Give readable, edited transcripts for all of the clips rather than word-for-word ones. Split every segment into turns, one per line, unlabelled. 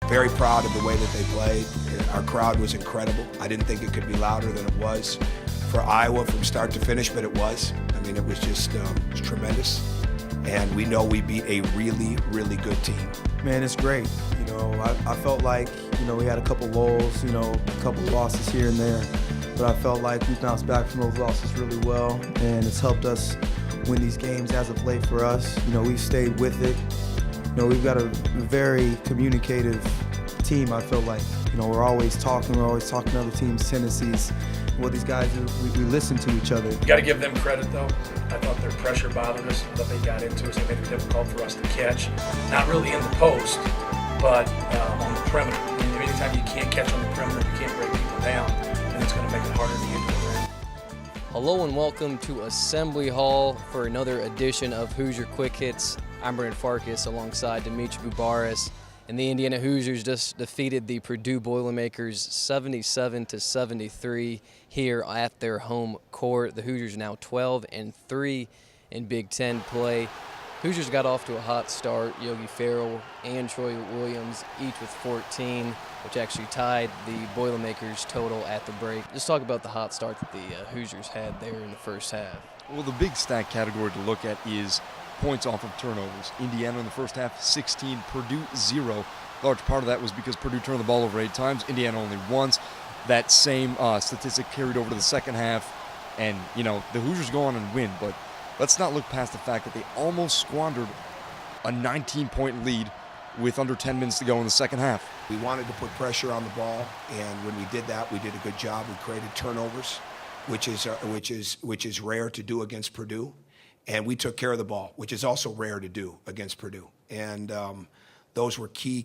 Very proud of the way that they played. Our crowd was incredible. I didn't think it could be louder than it was for Iowa from start to finish, but it was. I mean, it was just it was tremendous. And we know we beat a really, really good team.
Man, it's great. You know, I felt like, we had a couple lulls, a couple losses here and there. But I felt like we bounced back from those losses really well, and it's helped us win these games as of late for us. We've stayed with it. We've got a very communicative team, I feel like. We're always talking to other teams' tendencies. What these guys do, we listen to each other.
You got to give them credit, though. I thought their pressure bothered us, what they got into us. They made it difficult for us to catch. Not really in the post, but on the perimeter. Anytime you can't catch on the perimeter, you can't break people down, and it's going to make it harder to get to the rim.
Hello and welcome to Assembly Hall for another edition of Hoosier Quick Hits. I'm Brandon Farkas alongside Dimitri Bubaris. And the Indiana Hoosiers just defeated the Purdue Boilermakers 77-73 here at their home court. The Hoosiers now 12-3 in Big Ten play. Hoosiers got off to a hot start. Yogi Ferrell and Troy Williams each with 14, which actually tied the Boilermakers total at the break. Just talk about the hot start that the Hoosiers had there in the first half.
Well, the big stat category to look at is points off of turnovers. Indiana in the first half, 16, Purdue 0. Large part of that was because Purdue turned the ball over 8 times, Indiana only once. That same statistic carried over to the second half, and, the Hoosiers go on and win, but let's not look past the fact that they almost squandered a 19-point lead with under 10 minutes to go in the second half.
We wanted to put pressure on the ball, and when we did that, we did a good job. We created turnovers, which is rare to do against Purdue. And we took care of the ball, which is also rare to do against Purdue. And those were key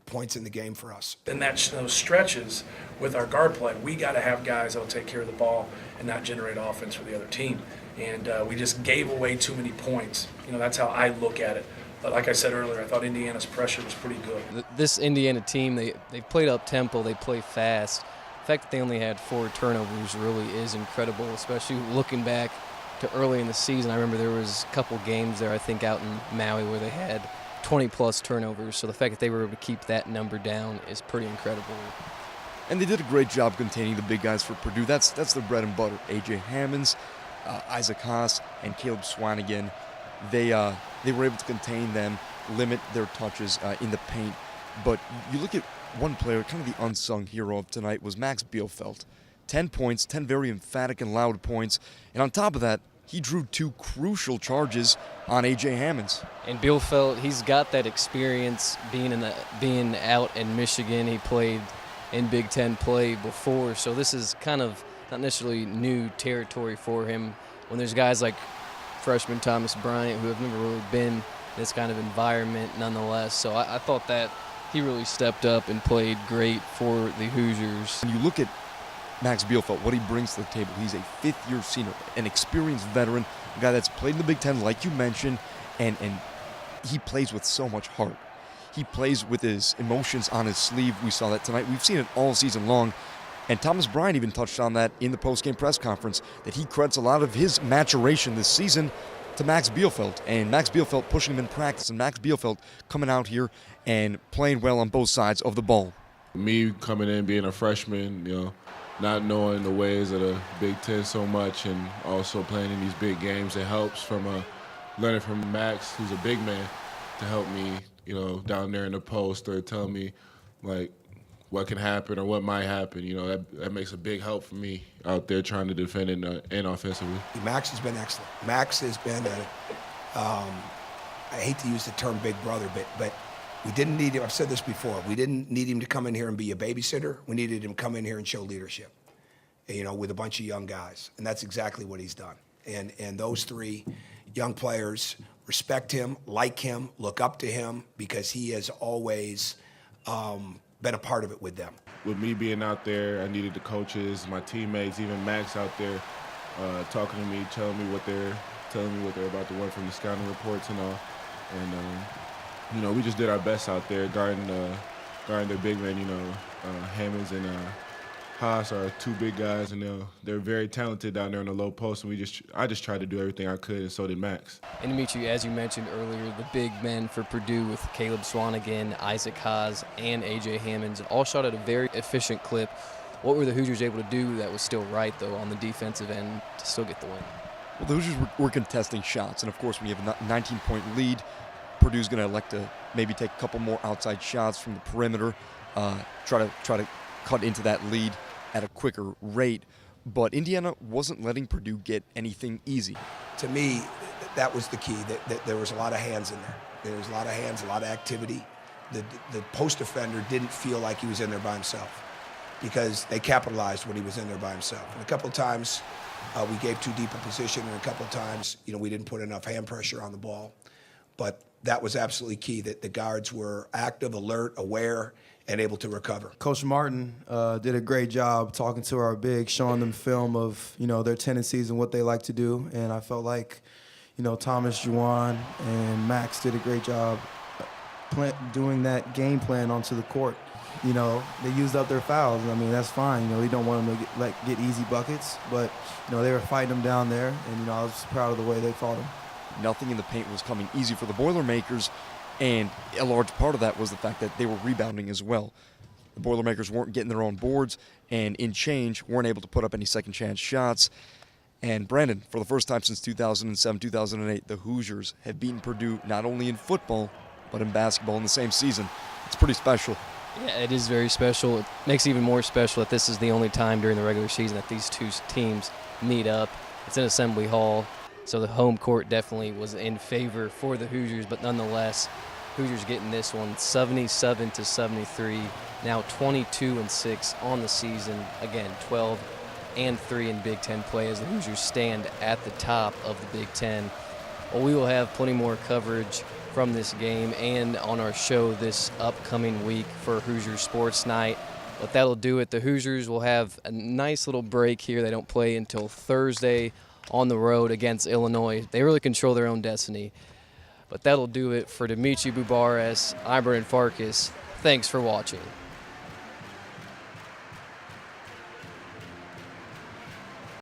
points in the game for us.
And those stretches with our guard play, we got to have guys that will take care of the ball and not generate offense for the other team. And we just gave away too many points. That's how I look at it. But like I said earlier, I thought Indiana's pressure was pretty good.
This Indiana team, they played up-tempo, they play fast. The fact that they only had 4 turnovers really is incredible, especially looking back to early in the season. I remember there was a couple games there, I think, out in Maui where they had 20-plus turnovers. So the fact that they were able to keep that number down is pretty incredible.
And they did a great job containing the big guys for Purdue. That's their bread and butter. A.J. Hammonds, Isaac Haas, and Caleb Swanigan. They were able to contain them, limit their touches in the paint. But you look at one player, kind of the unsung hero of tonight, was Max Bielfeldt. 10 points, 10 very emphatic and loud points. And on top of that, he drew 2 crucial charges on A.J. Hammonds.
And Bielfeldt, he's got that experience being out in Michigan. He played in Big Ten play before, so this is kind of not necessarily new territory for him when there's guys like freshman Thomas Bryant who have never really been in this kind of environment nonetheless. So I thought that he really stepped up and played great for the Hoosiers.
When you look at Max Bielfeldt, what he brings to the table, he's a 5th-year senior, an experienced veteran, a guy that's played in the Big Ten, like you mentioned, and he plays with so much heart. He plays with his emotions on his sleeve. We saw that tonight. We've seen it all season long. And Thomas Bryant even touched on that in the post-game press conference, that he credits a lot of his maturation this season to Max Bielfeldt. And Max Bielfeldt pushing him in practice, and Max Bielfeldt coming out here and playing well on both sides of the ball.
Me coming in, being a freshman, not knowing the ways of the Big Ten so much, and also playing in these big games, it helps from learning from Max, who's a big man, to help me, down there in the post, or tell me, what can happen or what might happen. That makes a big help for me out there trying to defend and offensively.
Max has been excellent. Max has been I hate to use the term big brother, but we didn't need him. I've said this before. We didn't need him to come in here and be a babysitter. We needed him to come in here and show leadership, with a bunch of young guys. And that's exactly what he's done. And those 3 young players respect him, like him, look up to him, because he has always been a part of it with them.
With me being out there, I needed the coaches, my teammates, even Max out there talking to me, telling me what they're about to learn from the scouting reports and all. And we just did our best out there guarding their big men, Hammonds Haas are two big guys, and they're very talented down there in the low post. And I just tried to do everything I could, and so did Max.
And Dimitri, as you mentioned earlier, the big men for Purdue with Caleb Swanigan, Isaac Haas, and A.J. Hammonds all shot at a very efficient clip. What were the Hoosiers able to do that was still right, though, on the defensive end to still get the win?
Well, the Hoosiers were contesting shots, and of course, when you have a 19-point lead, Purdue's going to elect to maybe take a couple more outside shots from the perimeter, try to cut into that lead at a quicker rate. But Indiana wasn't letting Purdue get anything easy.
To me, that was the key, that there was a lot of hands in there. There was a lot of hands, a lot of activity. The post defender didn't feel like he was in there by himself because they capitalized when he was in there by himself. And a couple of times we gave too deep a position, and a couple of times we didn't put enough hand pressure on the ball. But that was absolutely key, that the guards were active, alert, aware, and able to recover.
Coach Martin did a great job talking to our bigs, showing them film of their tendencies and what they like to do. And I felt like Thomas, Juwan, and Max did a great job doing that game plan onto the court. They used up their fouls. I mean, that's fine. We don't want them to get easy buckets, but they were fighting them down there, and I was proud of the way they fought them.
Nothing in the paint was coming easy for the Boilermakers, and a large part of that was the fact that they were rebounding as well. The Boilermakers weren't getting their own boards, and in change, weren't able to put up any second chance shots. And Brandon, for the first time since 2007, 2008, the Hoosiers have beaten Purdue not only in football, but in basketball in the same season. It's pretty special.
Yeah, it is very special. It makes it even more special that this is the only time during the regular season that these two teams meet up. It's in Assembly Hall, so the home court definitely was in favor for the Hoosiers, but nonetheless, Hoosiers getting this one 77-73, now 22-6 on the season. Again, 12-3 in Big Ten play as the Hoosiers stand at the top of the Big Ten. Well, we will have plenty more coverage from this game and on our show this upcoming week for Hoosier Sports Night. But that'll do it. The Hoosiers will have a nice little break here. They don't play until Thursday on the road against Illinois. They really control their own destiny. But that'll do it for Dimitri Bubares. I'm Brennan Farkas. Thanks for watching.